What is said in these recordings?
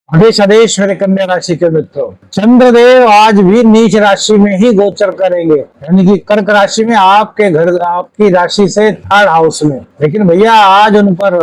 आदेश आदेश मेरे कन्या राशि के मित्रों, चंद्रदेव आज भी नीच राशि में ही गोचर करेंगे, यानी कि कर्क राशि में, आपके घर, आपकी राशि से थर्ड हाउस में। लेकिन भैया आज उन पर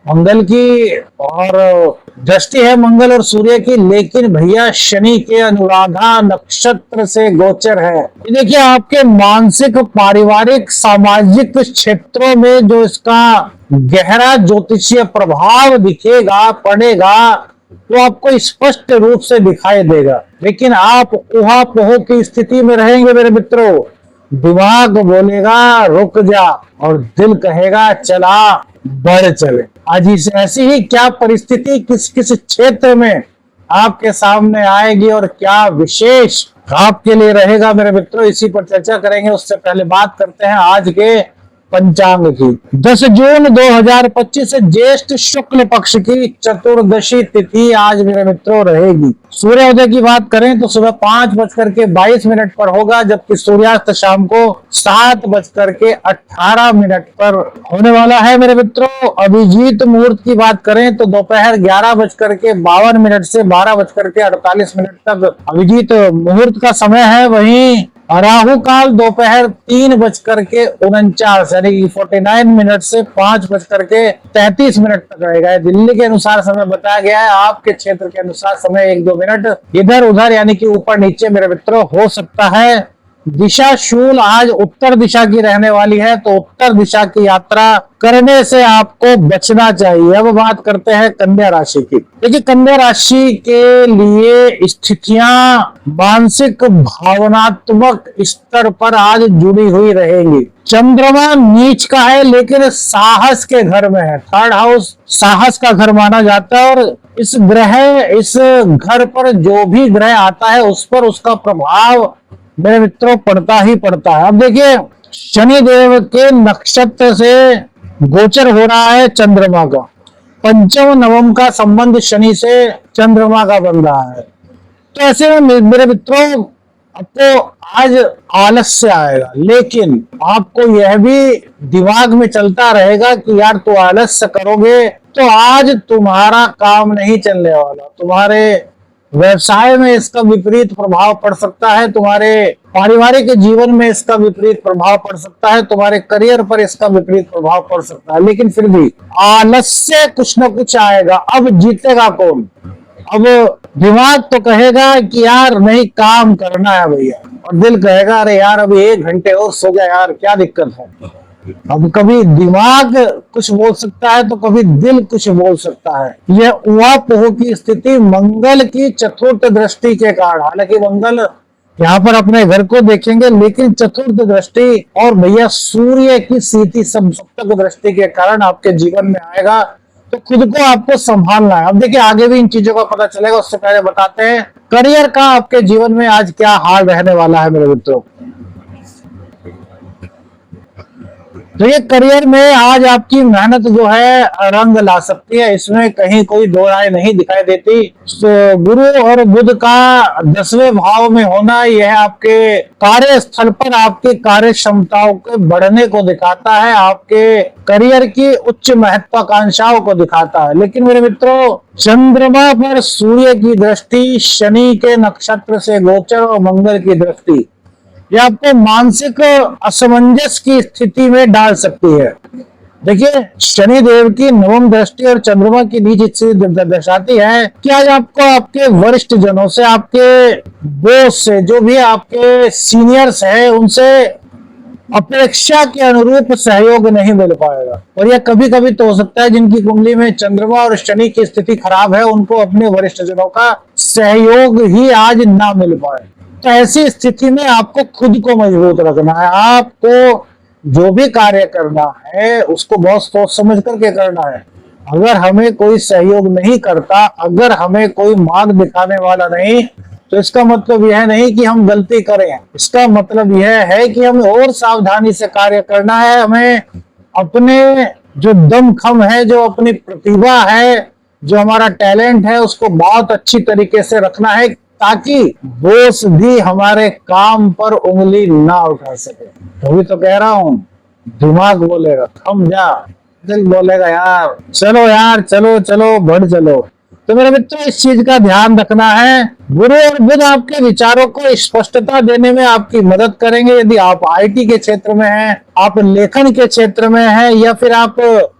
मंगल की और दृष्टि है, मंगल और सूर्य की, लेकिन भैया शनि के अनुराधा नक्षत्र से गोचर है। देखिए आपके मानसिक, पारिवारिक, सामाजिक क्षेत्रों में जो इसका गहरा ज्योतिषीय प्रभाव दिखेगा, पड़ेगा, तो आपको स्पष्ट रूप से दिखाई देगा। लेकिन आप ऊहापोह की स्थिति में रहेंगे मेरे मित्रों। दिमाग बोलेगा रुक जा और दिल कहेगा चला बढ़ चले। आज इस ऐसी ही क्या परिस्थिति किस किस क्षेत्र में आपके सामने आएगी और क्या विशेष आपके लिए रहेगा मेरे मित्रों, इसी पर चर्चा करेंगे। उससे पहले बात करते हैं आज के पंचांग की। 10 जून 2025 से ज्येष्ठ शुक्ल पक्ष की चतुर्दशी तिथि आज मेरे मित्रों रहेगी। सूर्योदय की बात करें तो सुबह 5:22 पर होगा, जबकि सूर्यास्त शाम को 7:18 पर होने वाला है मेरे मित्रों। अभिजीत मुहूर्त की बात करें तो दोपहर 11:52 से 12:48 तक अभिजीत मुहूर्त का समय है। वहीं राहु काल दोपहर 3:49 यानी कि 49 से 5:33 तक रहेगा। दिल्ली के अनुसार समय बताया गया है, आपके क्षेत्र के अनुसार समय 1-2 मिनट इधर उधर यानी कि ऊपर नीचे मेरे मित्रों हो सकता है। दिशा शूल आज उत्तर दिशा की रहने वाली है, तो उत्तर दिशा की यात्रा करने से आपको बचना चाहिए। अब बात करते हैं कन्या राशि की। देखिए कन्या राशि के लिए स्थितियां मानसिक भावनात्मक स्तर पर आज जुड़ी हुई रहेंगी। चंद्रमा नीच का है लेकिन साहस के घर में है। थर्ड हाउस साहस का घर माना जाता है, और इस घर पर जो भी ग्रह आता है उस पर उसका प्रभाव मेरे मित्रों पड़ता ही पड़ता है। अब देखिए शनि देव के नक्षत्र से गोचर हो रहा है चंद्रमा का। पंचम नवम का संबंध शनि से चंद्रमा का बन रहा है। तो ऐसे में मेरे मित्रों आपको आज आलस्य आएगा, लेकिन आपको यह भी दिमाग में चलता रहेगा कि यार तू आलस्य करोगे तो आज तुम्हारा काम नहीं चलने वाला, तुम्हारे व्यवसाय में इसका विपरीत प्रभाव पड़ सकता है, तुम्हारे पारिवारिक जीवन में इसका विपरीत प्रभाव पड़ सकता है, तुम्हारे करियर पर इसका विपरीत प्रभाव पड़ सकता है। लेकिन फिर भी आलस्य कुछ ना कुछ आएगा। अब जीतेगा कौन? अब दिमाग तो कहेगा कि यार नहीं काम करना है भैया, और दिल कहेगा अरे यार अभी 1 घंटे और सो गया यार, क्या दिक्कत है। अब कभी दिमाग कुछ बोल सकता है तो कभी दिल कुछ बोल सकता है। यह ऊहापोह की स्थिति मंगल की चतुर्थ दृष्टि के कारण, हालांकि मंगल यहाँ पर अपने घर को देखेंगे, लेकिन चतुर्थ दृष्टि और भैया सूर्य की सीधी सप्तक दृष्टि के कारण आपके जीवन में आएगा। तो खुद को आपको संभालना है। अब देखिए आगे भी इन चीजों का पता चलेगा, उससे पहले बताते हैं करियर का आपके जीवन में आज क्या हाल रहने वाला है मेरे मित्रों। तो ये करियर में आज आपकी मेहनत जो है रंग ला सकती है, इसमें कहीं कोई दो राय नहीं दिखाई देती। तो गुरु और बुध का 10वें भाव में होना यह आपके कार्य स्थल पर आपकी कार्य क्षमताओं के बढ़ने को दिखाता है, आपके करियर की उच्च महत्वाकांक्षाओं को दिखाता है। लेकिन मेरे मित्रों चंद्रमा पर सूर्य की दृष्टि, शनि के नक्षत्र से गोचर और मंगल की दृष्टि यह आपको मानसिक असमंजस की स्थिति में डाल सकती है। देखिए शनि देव की नवम दृष्टि और चंद्रमा की नीच स्थिति दर्शाती है कि आज आपको आपके वरिष्ठ जनों से, आपके बॉस से, जो भी आपके सीनियर्स हैं, उनसे अपेक्षा के अनुरूप सहयोग नहीं मिल पाएगा। और यह कभी कभी तो हो सकता है जिनकी कुंडली में चंद्रमा और शनि की स्थिति खराब है, उनको अपने वरिष्ठ जनों का सहयोग ही आज ना मिल पाए। तो ऐसी स्थिति में आपको खुद को मजबूत रखना है। आपको जो भी कार्य करना है उसको बहुत सोच समझ करके करना है। अगर हमें कोई सहयोग नहीं करता, अगर हमें कोई मार्ग दिखाने वाला नहीं, तो इसका मतलब यह नहीं कि हम गलती करें। इसका मतलब यह है कि हमें और सावधानी से कार्य करना है। हमें अपने जो दमखम है, जो अपनी प्रतिभा है, जो हमारा टैलेंट है, उसको बहुत अच्छी तरीके से रखना है, ताकि बॉस भी हमारे काम पर उंगली ना उठा सके। तभी तो कह रहा हूं, दिमाग बोलेगा थम जा, दिल बोलेगा यार चलो यार, चलो चलो बढ़ चलो। तो मेरे मित्रों इस चीज का ध्यान रखना है। गुरु और बुध आपके विचारों को स्पष्टता देने में आपकी मदद करेंगे। यदि आप आईटी के क्षेत्र में हैं, आप लेखन के क्षेत्र में हैं, या फिर आप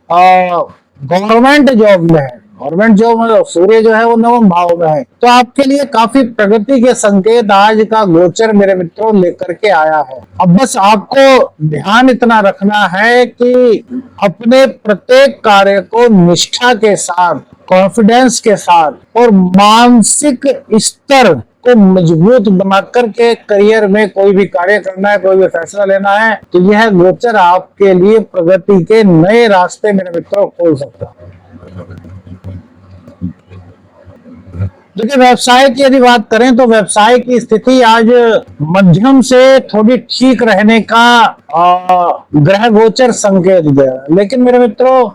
गवर्नमेंट जॉब में है, गवर्नमेंट जॉब में सूर्य जो है वो नवम भाव में है, तो आपके लिए काफी प्रगति के संकेत आज का गोचर मेरे मित्रों लेकर के आया है। अब बस आपको ध्यान इतना रखना है कि अपने प्रत्येक कार्य को निष्ठा के साथ, कॉन्फिडेंस के साथ और मानसिक स्तर को मजबूत बना करके करियर में कोई भी कार्य करना है, कोई भी फैसला लेना है, तो यह गोचर आपके लिए प्रगति के नए रास्ते मेरे मित्रों खोल सकता है। देखिए व्यवसाय की यदि बात करें तो व्यवसाय की स्थिति आज मध्यम से थोड़ी ठीक रहने का ग्रह गोचर संकेत दे, लेकिन मेरे मित्रों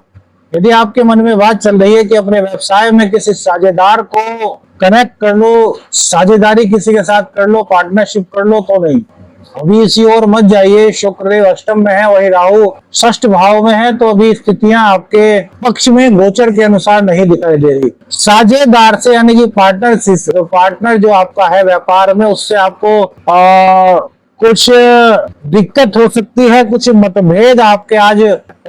यदि आपके मन में बात चल रही है कि अपने व्यवसाय में किसी साझेदार को कनेक्ट कर लो, साझेदारी किसी के साथ कर लो, पार्टनरशिप कर लो, तो नहीं, अभी इसी ओर मत जाइए। शुक्रदेव अष्टम में है, वही राहु षष्ठ भाव में है, तो अभी स्थितियां आपके पक्ष में गोचर के अनुसार नहीं दिखाई दे रही। साझेदार से यानी कि पार्टनर जो आपका है व्यापार में, उससे आपको कुछ दिक्कत हो सकती है, कुछ मतभेद आपके आज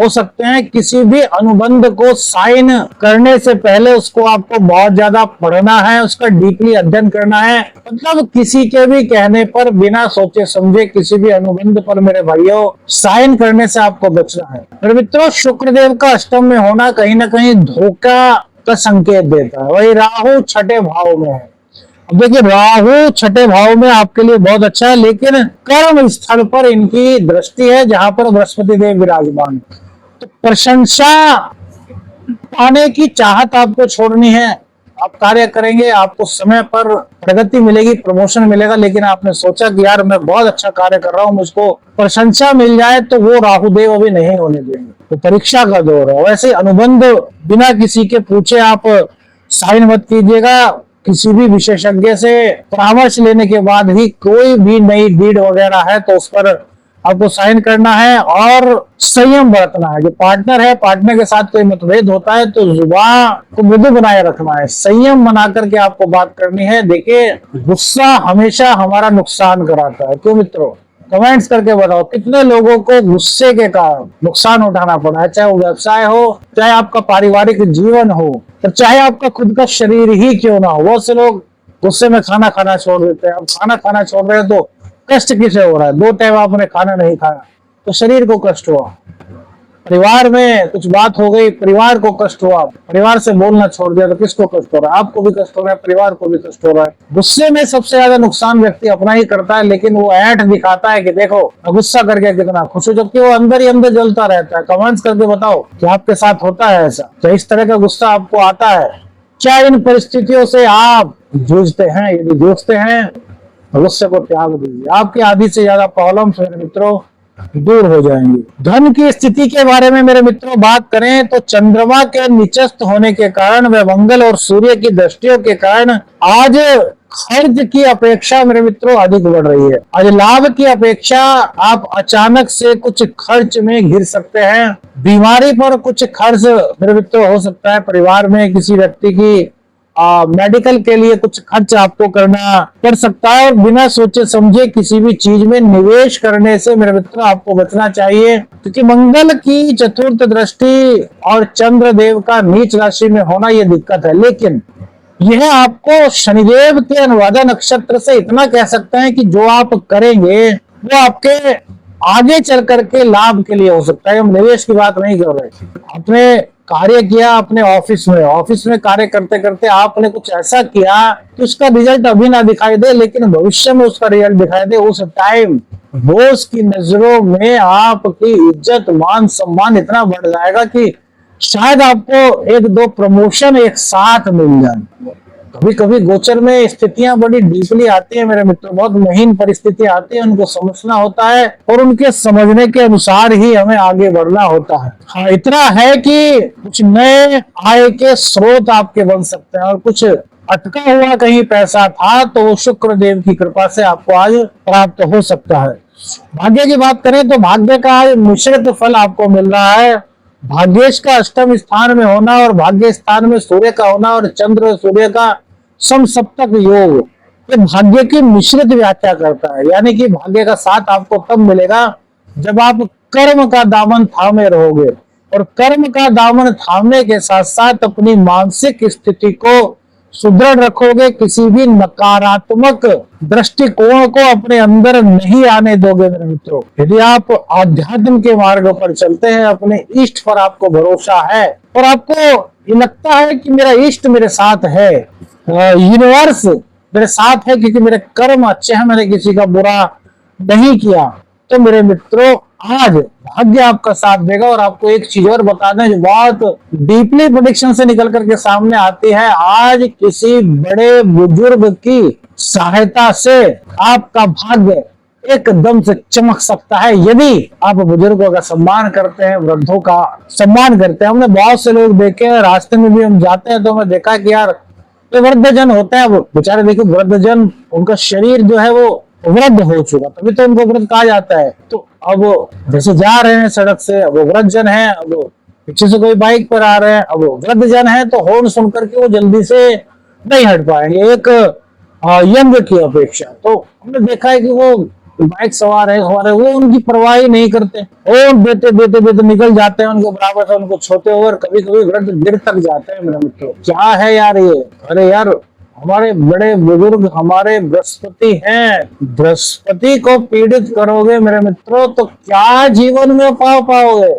हो सकते हैं। किसी भी अनुबंध को साइन करने से पहले उसको आपको बहुत ज्यादा पढ़ना है, उसका डीपली अध्ययन करना है। मतलब किसी के भी कहने पर बिना सोचे समझे किसी भी अनुबंध पर मेरे भाइयों साइन करने से आपको बचना है। मेरे मित्रों शुक्रदेव का अष्टम में होना कहीं ना कहीं धोखा का संकेत देता है। वही राहु छठे भाव में है। अब देखिए राहु छठे भाव में आपके लिए बहुत अच्छा है, लेकिन कर्म स्थल पर इनकी दृष्टि है जहां पर बृहस्पति देव विराजमान। तो प्रशंसा पाने की चाहत आपको छोड़नी है। आप कार्य करेंगे, आपको समय पर प्रगति मिलेगी, प्रमोशन मिलेगा, लेकिन आपने सोचा कि यार मैं बहुत अच्छा कार्य कर रहा हूं, मुझको प्रशंसा मिल जाए, तो वो राहुदेव अभी नहीं होने देंगे। तो परीक्षा का दौर है। वैसे अनुबंध बिना किसी के पूछे आप साइन मत कीजिएगा। किसी भी विशेषज्ञ से परामर्श लेने के बाद ही कोई भी नई डीड वगैरह है तो उस पर आपको साइन करना है और संयम बरतना है। जो पार्टनर है, पार्टनर के साथ कोई मतभेद होता है तो जुबान को मृदु बनाए रखना है, संयम बना करके आपको बात करनी है। देखिए गुस्सा हमेशा हमारा नुकसान कराता है। क्यों मित्रों, कमेंट्स करके बताओ कितने लोगों को गुस्से के कारण नुकसान उठाना पड़ा है, चाहे वो व्यवसाय हो, चाहे आपका पारिवारिक जीवन हो, तो चाहे आपका खुद का शरीर ही क्यों ना हो। बहुत से लोग गुस्से में खाना खाना छोड़ देते हैं। अब खाना खाना छोड़ रहे हैं तो कष्ट किसे हो रहा है? 2 टाइम आपने खाना नहीं खाया तो शरीर को कष्ट हुआ, परिवार में कुछ बात हो गई, परिवार को कष्ट हुआ, परिवार से बोलना छोड़ दिया तो किसको कष्ट हो रहा है? आपको भी कष्ट हो रहा है, परिवार को भी कष्ट हो रहा है। गुस्से में सबसे ज्यादा नुकसान व्यक्ति अपना ही करता है, लेकिन वो ऐठ दिखाता है कि देखो गुस्सा करके कितना खुश हो, जबकि वो अंदर ही अंदर जलता रहता है। कमेंट्स करके बताओ कि आपके साथ होता है ऐसा? क्या इस तरह का गुस्सा आपको आता है? क्या इन परिस्थितियों से आप जूझते हैं? यदि जूझते हैं गुस्से को त्याग दीजिए, आपकी आधी से ज्यादा प्रॉब्लम्स मेरे मित्रों दूर हो जाएंगे। धन की स्थिति के बारे में मेरे मित्रों बात करें तो चंद्रमा के निचस्त होने के कारण व मंगल और सूर्य की दृष्टियों के कारण आज खर्च की अपेक्षा मेरे मित्रों अधिक बढ़ रही है। आज लाभ की अपेक्षा आप अचानक से कुछ खर्च में घिर सकते हैं। बीमारी पर कुछ खर्च मेरे मित्रों हो सकता है। परिवार में किसी व्यक्ति की मेडिकल के लिए कुछ खर्च आपको करना पड़ सकता है। और बिना सोचे समझे किसी भी चीज में निवेश करने से मेरे मित्रों आपको बचना चाहिए, क्योंकि मंगल की चतुर्थ दृष्टि और चंद्र देव का नीच राशि में होना यह दिक्कत है। लेकिन यह आपको शनिदेव के अनुराधा नक्षत्र से इतना कह सकते हैं कि जो आप करेंगे वो आपके आगे चल करके लाभ के लिए हो सकता है। हम निवेश की बात नहीं कर रहे। आपने कार्य किया अपने ऑफिस में कार्य करते करते आपने कुछ ऐसा किया कि उसका रिजल्ट अभी ना दिखाई दे, लेकिन भविष्य में उसका रिजल्ट दिखाई दे। उस टाइम बॉस की नजरों में आपकी इज्जत मान सम्मान इतना बढ़ जाएगा कि शायद आपको 1-2 प्रमोशन एक साथ मिल जाए। कभी कभी गोचर में स्थितियां बड़ी डीपली आती है मेरे मित्रों, बहुत महीन परिस्थितियां आती है, उनको समझना होता है और उनके समझने के अनुसार ही हमें आगे बढ़ना होता है। हाँ, इतना है कि कुछ नए आय के स्रोत आपके बन सकते हैं और कुछ अटका हुआ कहीं पैसा था तो शुक्र देव की कृपा से आपको आज प्राप्त हो सकता है। भाग्य की बात करें तो भाग्य का आज मिश्रित फल आपको मिल रहा है। भाग्येश का अष्टम स्थान में होना और भाग्य स्थान में सूर्य का होना और चंद्र और सूर्य का समसप्तक योग, ये भाग्य की मिश्रित व्याख्या करता है। यानी कि भाग्य का साथ आपको तब मिलेगा जब आप कर्म का दामन थामे रहोगे, और कर्म का दामन थामने के साथ साथ अपनी मानसिक स्थिति को सुदृढ़ रखोगे, किसी भी नकारात्मक दृष्टिकोण को अपने अंदर नहीं आने दोगे मेरे मित्रों। यदि आप आध्यात्म के मार्ग पर चलते हैं, अपने इष्ट पर आपको भरोसा है और आपको ये लगता है कि मेरा इष्ट मेरे साथ है, यूनिवर्स मेरे साथ है क्योंकि मेरे कर्म अच्छे हैं, मैंने किसी का बुरा नहीं किया, तो मेरे मित्रों आज भाग्य आपका साथ देगा। और आपको एक चीज और बता दें जो बहुत डीपली प्रेडिक्शन से निकल करके सामने आती है, आज किसी बड़े बुजुर्ग की सहायता से आपका भाग्य एकदम से चमक सकता है। यदि आप बुजुर्गों का सम्मान करते हैं, वृद्धों का सम्मान करते हैं। हमने बहुत से लोग देखे हैं, रास्ते में भी हम जाते हैं तो हमें देखा कि यार तो वृद्धजन होते हैं, वो बेचारे देखो वृद्धजन, उनका शरीर जो है वो वृद्ध हो चुका, तभी तो उनको वृद्ध कहा जाता है। तो अब जैसे जा रहे हैं सड़क से, अब वो वृद्धजन है, अब पीछे से कोई बाइक पर आ रहे हैं, अब वो वृद्धजन है, तो हॉर्न सुन करके वो जल्दी से नहीं हट पाएंगे एक यंग की अपेक्षा। तो हमने देखा है कि वो बाइक सवार है, वो उनकी परवाह ही नहीं करते, और देते देते देते निकल जाते हैं उनके बराबर से, उनको छोते हुए, और कभी कभी वृद्ध गिर तक जाते हैं मेरे मित्रों। क्या है यार ये? अरे यार हमारे बड़े बुजुर्ग हमारे बृहस्पति हैं, बृहस्पति को पीड़ित करोगे मेरे मित्रों तो क्या जीवन में पाओगे?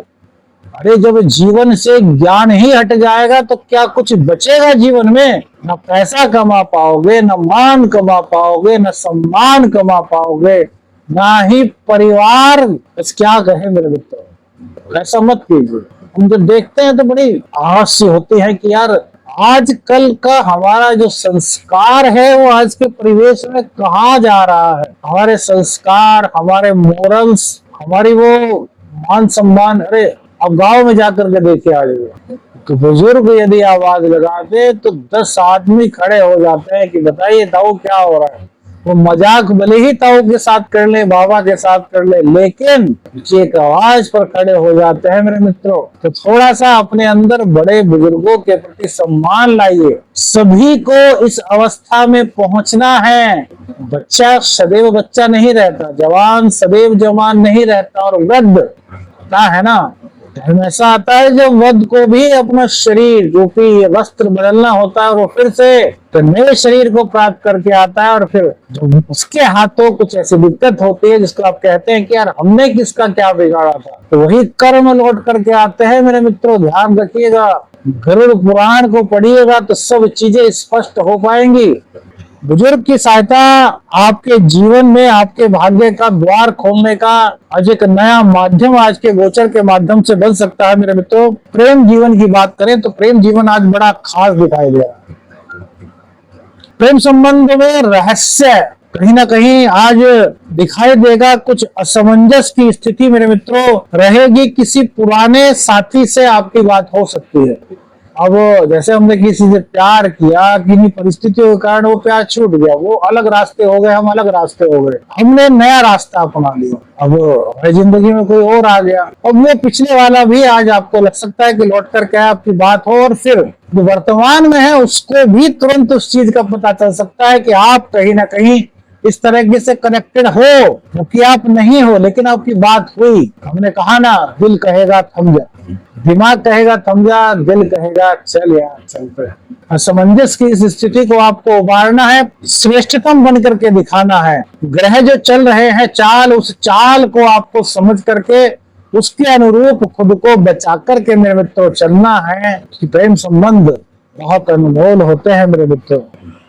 अरे जब जीवन से ज्ञान ही हट जाएगा तो क्या कुछ बचेगा जीवन में? न पैसा कमा पाओगे, न मान कमा पाओगे, न सम्मान कमा पाओगे, ना ही परिवार। बस क्या कहे मेरे मित्रों, ऐसा मत कीजिए। हम जो देखते हैं तो बड़ी हास्य होती है कि यार आजकल का हमारा जो संस्कार है वो आज के परिवेश में कहाँ जा रहा है। हमारे संस्कार, हमारे मोरल्स, हमारी वो मान सम्मान। अरे अब गांव में जाकर के देखिए आज तो बुजुर्ग यदि आवाज लगाते तो 10 आदमी खड़े हो जाते हैं कि बताइए ताऊ क्या हो रहा है। वो मजाक भले ही ताऊ के साथ कर ले, बाबा के साथ कर ले, लेकिन एक आवाज पर खड़े हो जाते हैं मेरे मित्रों। तो थोड़ा सा अपने अंदर बड़े बुजुर्गों के प्रति सम्मान लाइए। सभी को इस अवस्था में पहुंचना है। बच्चा सदैव बच्चा नहीं रहता, जवान सदैव जवान नहीं रहता, और वृद्ध है ना, ऐसा आता है जब वृद्ध को भी अपना शरीर रूपी वस्त्र बदलना होता है, और वो फिर से तो नए शरीर को प्राप्त करके आता है, और फिर जो उसके हाथों कुछ ऐसी दिक्कत होती है जिसको आप कहते हैं कि यार हमने किसका क्या बिगाड़ा था, तो वही कर्म लौट करके आते हैं मेरे मित्रों। ध्यान रखिएगा, गरुड़ पुराण को पढ़िएगा तो सब चीजें स्पष्ट हो पाएंगी। बुजुर्ग की सहायता आपके जीवन में आपके भाग्य का द्वार खोलने का आज एक नया माध्यम आज के गोचर के माध्यम से बन सकता है मेरे मित्रों। प्रेम जीवन की बात करें तो प्रेम जीवन आज बड़ा खास दिखाई दे रहा है। प्रेम संबंध में रहस्य कहीं ना कहीं आज दिखाई देगा। कुछ असमंजस की स्थिति मेरे मित्रों रहेगी। किसी पुराने साथी से आपकी बात हो सकती है। अब जैसे हमने किसी से प्यार किया, किन्हीं परिस्थितियों के कारण वो प्यार छूट गया, वो अलग रास्ते हो गए, हम अलग रास्ते हो गए, हमने नया रास्ता अपना लिया, अब हमारी जिंदगी में कोई और आ गया, अब वो पिछले वाला भी आज आपको लग सकता है कि लौट कर क्या आपकी बात हो, और फिर जो वर्तमान में है उसको भी तुरंत उस चीज का पता चल सकता है कि आप कहीं ना कहीं इस तरीके से कनेक्टेड हो, क्योंकि आप नहीं हो लेकिन आपकी बात हुई। हमने कहा ना, दिल कहेगा थम जा, दिमाग कहेगा थम जा, दिल कहेगा चल यार चलते। असमंजस की इस स्थिति को आपको उबारना है, श्रेष्ठतम बन करके दिखाना है। ग्रह जो चल रहे हैं चाल, उस चाल को आपको समझ करके उसके अनुरूप खुद को बचा करके मेरे मित्रों चलना है। प्रेम संबंध बहुत अनमोल होते हैं मेरे मित्रों।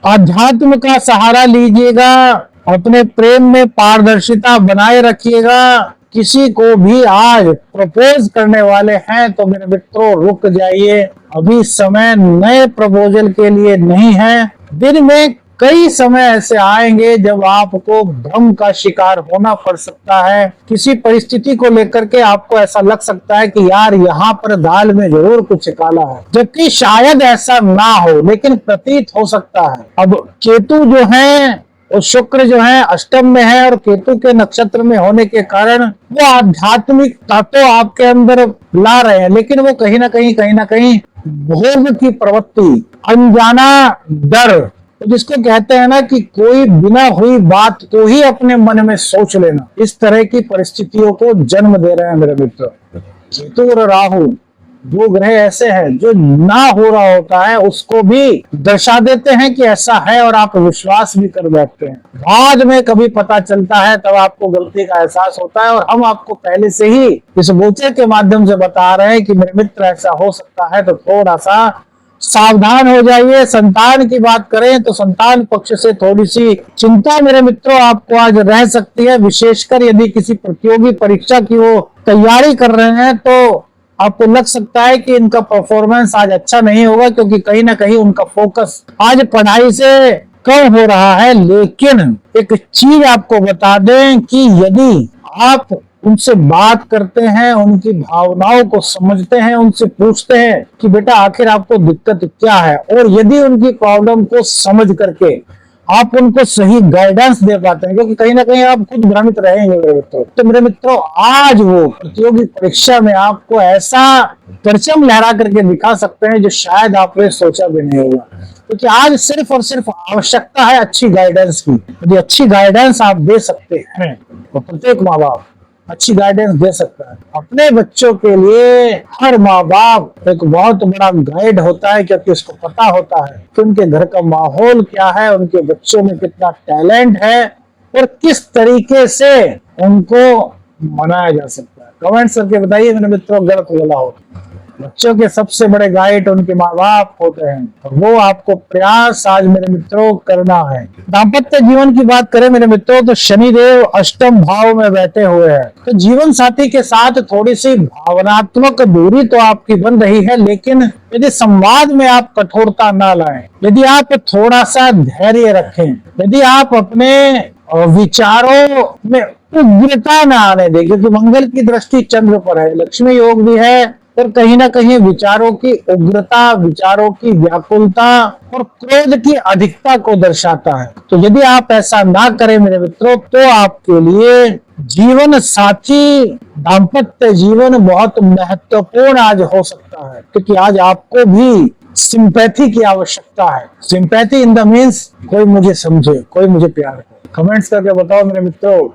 आध्यात्म का सहारा लीजिएगा, अपने प्रेम में पारदर्शिता बनाए रखिएगा। किसी को भी आज प्रपोज करने वाले हैं तो मेरे मित्रों रुक जाइए, अभी समय नए प्रपोजल के लिए नहीं है। दिन में कई समय ऐसे आएंगे जब आपको भ्रम का शिकार होना पड़ सकता है। किसी परिस्थिति को लेकर के आपको ऐसा लग सकता है कि यार यहाँ पर दाल में जरूर कुछ काला है, जबकि शायद ऐसा ना हो, लेकिन प्रतीत हो सकता है। अब केतु जो है और शुक्र जो है अष्टम में है और केतु के नक्षत्र में होने के कारण वो आध्यात्मिक तत्व आपके अंदर ला रहे हैं, लेकिन वो कहीं ना कहीं भोग की प्रवृत्ति, अनजाना डर, तो जिसको कहते हैं ना कि कोई बिना हुई बात को ही अपने मन में सोच लेना, इस तरह की परिस्थितियों को जन्म दे रहे हैं मेरे मित्र। केतु और राहु दो ग्रह ऐसे हैं जो ना हो रहा होता है उसको भी दर्शा देते हैं कि ऐसा है, और आप विश्वास भी कर बैठते हैं। बाद में कभी पता चलता है तब आपको गलती का एहसास होता है, और हम आपको पहले से ही इस गोचर के माध्यम से बता रहे हैं कि मेरे मित्र ऐसा हो सकता है, तो थोड़ा सा सावधान हो जाइए। संतान की बात करें तो संतान पक्ष से थोड़ी सी चिंता मेरे मित्रों आपको आज रह सकती है, विशेषकर यदि किसी प्रतियोगी परीक्षा की वो तैयारी कर रहे हैं तो आपको लग सकता है कि इनका परफॉर्मेंस आज अच्छा नहीं होगा, क्योंकि कहीं ना कहीं उनका फोकस आज पढ़ाई से कम हो रहा है। लेकिन एक चीज आपको बता दें कि यदि आप उनसे बात करते हैं, उनकी भावनाओं को समझते हैं, उनसे पूछते हैं कि बेटा आखिर आपको दिक्कत क्या है, और यदि उनकी प्रॉब्लम को समझ करके आप उनको सही गाइडेंस दे पाते हैं, क्योंकि कहीं ना कहीं आप खुद भ्रमित रहेंगे मेरे मित्रों, तो मेरे मित्रों आज वो प्रतियोगी परीक्षा में आपको ऐसा परचम लहरा करके दिखा सकते हैं जो शायद आपने सोचा भी नहीं होगा। क्योंकि आज सिर्फ और सिर्फ आवश्यकता है अच्छी गाइडेंस की। यदि अच्छी गाइडेंस आप दे सकते हैं तो प्रत्येक माँ बाप अच्छी गाइडेंस दे सकता है अपने बच्चों के लिए। हर माँ बाप एक बहुत बड़ा गाइड होता है, क्योंकि उसको पता होता है कि उनके घर का माहौल क्या है, उनके बच्चों में कितना टैलेंट है और किस तरीके से उनको मनाया जा सकता है। कमेंट्स करके बताइए मेरे मित्रों, गलत बोला हो। बच्चों के सबसे बड़े गाइड उनके माँ बाप होते हैं, और वो आपको प्रयास आज मेरे मित्रों करना है। दाम्पत्य जीवन की बात करें मेरे मित्रों तो शनिदेव अष्टम भाव में बैठे हुए हैं, तो जीवन साथी के साथ थोड़ी सी भावनात्मक दूरी तो आपकी बन रही है, लेकिन यदि संवाद में आप कठोरता ना लाएं, यदि आप थोड़ा सा धैर्य रखें, यदि आप अपने विचारों में उग्रता न आने दें, क्योंकि मंगल की दृष्टि चंद्र पर है, लक्ष्मी योग भी है, और कहीं ना कहीं विचारों की उग्रता, विचारों की व्याकुलता और क्रोध की अधिकता को दर्शाता है। तो यदि आप ऐसा ना करें मेरे मित्रों तो आपके लिए जीवन साथी, दाम्पत्य जीवन बहुत महत्वपूर्ण आज हो सकता है, क्योंकि आज आपको भी सिंपैथी की आवश्यकता है। सिंपैथी इन द मीन्स कोई मुझे समझे, कोई मुझे प्यार करे। कमेंट्स करके बताओ मेरे मित्रों,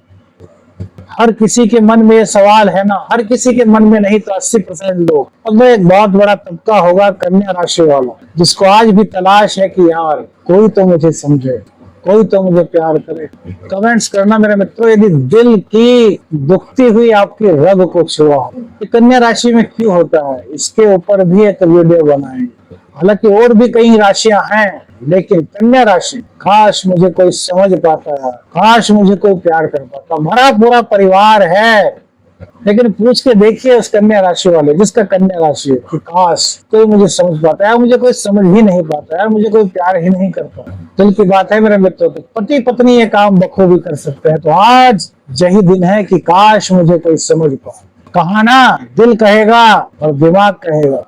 हर किसी के मन में ये सवाल है ना, हर किसी के मन में नहीं तो 80% लोग। अब एक बहुत बड़ा तबका होगा कन्या राशि वाला, जिसको आज भी तलाश है कि यार कोई तो मुझे समझे, कोई तो मुझे प्यार करे। कमेंट्स करना मेरे मित्रों यदि दिल की दुखती हुई आपकी रग को छुआ हो। कन्या राशि में क्यों होता है, इसके ऊपर भी एक वीडियो बनाएंगे। हालांकि और भी कई राशियां हैं, लेकिन कन्या राशि काश मुझे कोई समझ पाता है, काश मुझे कोई प्यार कर पाता। भरा पूरा परिवार है, लेकिन पूछ के देखिए उस कन्या राशि वाले जिसका कन्या राशि है कि काश कोई मुझे समझ पाता है, मुझे कोई समझ ही नहीं पाता है, मुझे कोई प्यार ही नहीं करता। दिल की बात है मेरे मित्रों, तो पति पत्नी ये काम बखूबी कर सकते हैं। तो आज यही दिन है कि काश मुझे कोई समझ पाए। कहा ना, दिल कहेगा और दिमाग कहेगा।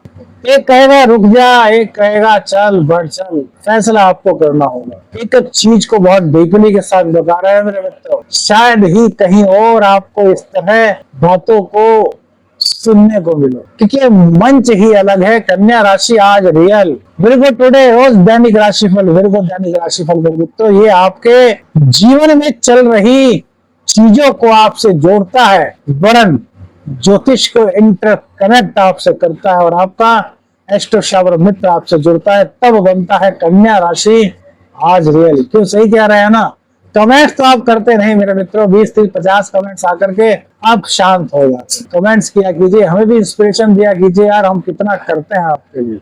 एक कहेगा रुक जा, एक कहेगा चल बढ़ चल। फैसला आपको करना होगा। एक चीज को बहुत डीपली के साथ बता रहे हैं मेरे मित्रों, शायद ही कहीं और आपको इस तरह बातों को सुनने को मिले, क्योंकि मंच ही अलग है। कन्या राशि आज रियल विर्गो टुडे रोज दैनिक राशिफल, विर्गो दैनिक राशिफल मेरे मित्रों, ये आपके जीवन में चल रही चीजों को आपसे जोड़ता है। वरन ज्योतिष को इंटरकनेक्ट आपसे करता है और आपका एस्ट्रो शावर मित्र आपसे जुड़ता है, तब बनता है कन्या राशि आज रियल। क्यों, सही कह रहे हैं ना। कमेंट्स तो आप करते नहीं मेरे मित्रों, 20, 30, 50 कमेंट्स आकर के आप शांत हो जाते। कमेंट्स किया कीजिए, हमें भी इंस्पिरेशन दिया कीजिए यार, हम कितना करते हैं आपके लिए।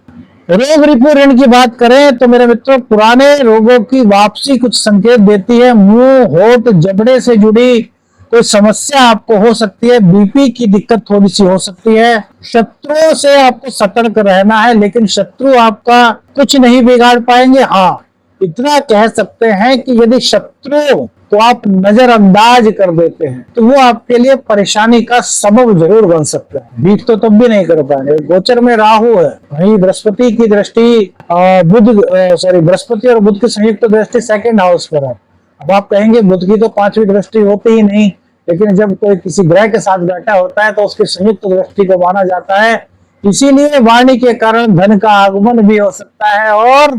रोग रिपू ऋण की बात करें तो मेरे मित्रों पुराने रोगों की वापसी कुछ संकेत देती है। मुंह, होठ, जबड़े से जुड़ी कोई समस्या आपको हो सकती है, बीपी की दिक्कत थोड़ी सी हो सकती है। शत्रुओं से आपको सतर्क रहना है, लेकिन शत्रु आपका कुछ नहीं बिगाड़ पाएंगे। हाँ, इतना कह सकते हैं कि यदि शत्रु को आप नजरअंदाज कर देते हैं तो वो आपके लिए परेशानी का सबब जरूर बन सकता है। बीत तो तब भी नहीं कर पाएंगे। गोचर में राहु है, वही बृहस्पति की दृष्टि बृहस्पति और बुध की संयुक्त दृष्टि सेकंड हाउस पर है। अब आप कहेंगे बुध की तो 5वीं दृष्टि होती ही नहीं, लेकिन जब कोई किसी ग्रह के साथ बैठा होता है तो उसकी संयुक्त दृष्टि को माना जाता है। इसीलिए वाणी के कारण धन का आगमन भी हो सकता है और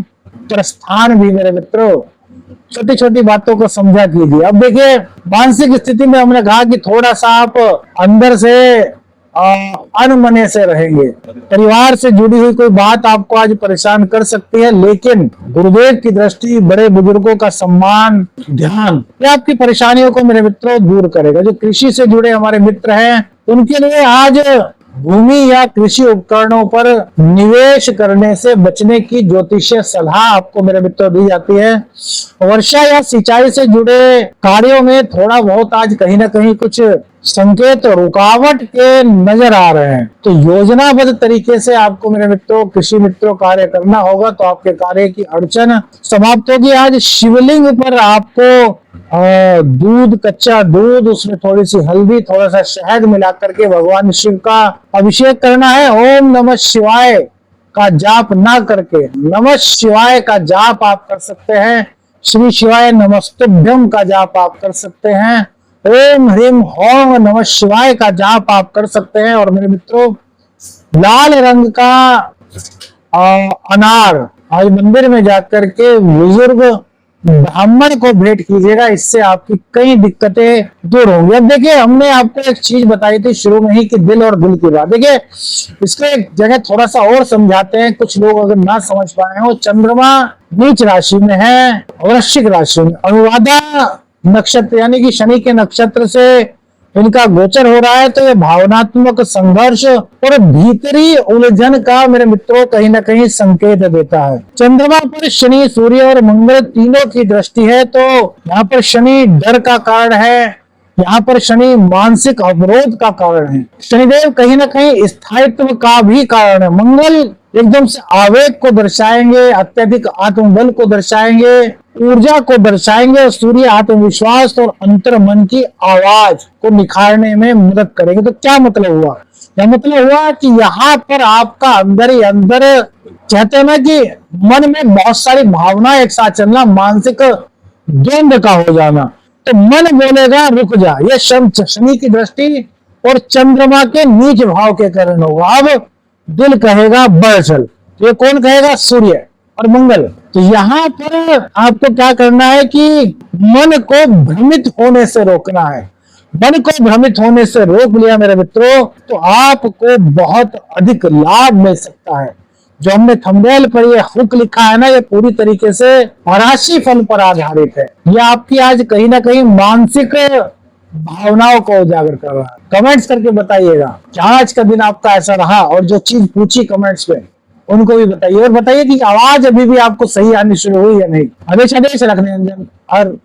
प्रस्थान भी। मेरे मित्रों, छोटी छोटी बातों को समझा कीजिए। अब देखिए, मानसिक स्थिति में हमने कहा कि थोड़ा सा आप अंदर से अनमने से रहेंगे। परिवार से जुड़ी हुई कोई बात आपको आज परेशान कर सकती है, लेकिन गुरुदेव की दृष्टि, बड़े बुजुर्गों का सम्मान, ध्यान, ये आपकी परेशानियों को मेरे मित्रों दूर करेगा। जो कृषि से जुड़े हमारे मित्र हैं, उनके लिए आज भूमि या कृषि उपकरणों पर निवेश करने से बचने की ज्योतिषीय सलाह आपको मेरे मित्रों दी जाती है। वर्षा या सिंचाई से जुड़े कार्यों में थोड़ा बहुत आज कहीं ना कहीं कुछ संकेत रुकावट के नजर आ रहे हैं, तो योजनाबद्ध तरीके से आपको मेरे मित्रों, कृषि मित्रों, कार्य करना होगा तो आपके कार्य की अड़चन समाप्त होगी। आज शिवलिंग पर आपको दूध, कच्चा दूध, उसमें थोड़ी सी हल्दी, थोड़ा सा शहद मिला करके भगवान शिव का अभिषेक करना है। ओम नमः शिवाय का जाप ना करके नमः शिवाय का जाप आप कर सकते हैं। श्री शिवाय नमस्तुभ्यम का जाप आप कर सकते हैं। ओम ह्रीम ओम नमः शिवाय का जाप आप कर सकते हैं। और मेरे मित्रों, लाल रंग का अनार आज मंदिर में जाकर के बुजुर्ग ब्राह्मण को भेंट कीजिएगा, इससे आपकी कई दिक्कतें दूर होंगी। अब देखिए, हमने आपको एक चीज बताई थी शुरू में ही कि दिल और दिल की बात। देखिए, इसको एक जगह थोड़ा सा और समझाते हैं, कुछ लोग अगर ना समझ पाए हो। चंद्रमा नीच राशि में है, वृश्चिक राशि में, अनुराधा नक्षत्र यानी कि शनि के नक्षत्र से इनका गोचर हो रहा है, तो ये भावनात्मक संघर्ष और भीतरी उलझन का मेरे मित्रों कहीं ना कहीं संकेत देता है। चंद्रमा पर शनि, सूर्य और मंगल तीनों की दृष्टि है, तो यहाँ पर शनि डर का कारण है, यहाँ पर शनि मानसिक अवरोध का कारण है। शनिदेव कहीं ना कहीं स्थायित्व का भी कारण है। मंगल एकदम से आवेग को दर्शाएंगे, अत्यधिक आत्मबल को दर्शाएंगे, ऊर्जा को दर्शाएंगे, और सूर्य आत्मविश्वास और अंतर मन की आवाज को निखारने में मदद करेंगे। तो क्या मतलब हुआ? यह मतलब हुआ कि यहाँ पर आपका अंदर ही अंदर, कहते हैं ना कि मन में बहुत सारी भावनाएं एक साथ चलना, मानसिक द्वंद्व का हो जाना, तो मन बोलेगा रुक जा। यह शनि की दृष्टि और चंद्रमा के नीच भाव के कारण होगा। अब दिल कहेगा बढ़ चल, ये कौन कहेगा? सूर्य और मंगल। तो यहाँ पर आपको क्या करना है कि मन को भ्रमित होने से रोकना है। मन को भ्रमित होने से रोक लिया मेरे मित्रों, तो आपको बहुत अधिक लाभ मिल सकता है। जो हमने थंबनेल पर ये हुक लिखा है ना, ये पूरी तरीके से राशि फल पर आधारित है। ये आपकी आज कहीं ना कहीं मानसिक भावनाओं को उजागर कर रहा है। कमेंट्स करके बताइएगा क्या आज का दिन आपका ऐसा रहा, और जो चीज पूछी कमेंट्स में उनको भी बताइए, और बताइए कि आवाज अभी भी आपको सही आनी शुरू हुई या नहीं। आदेश रखने और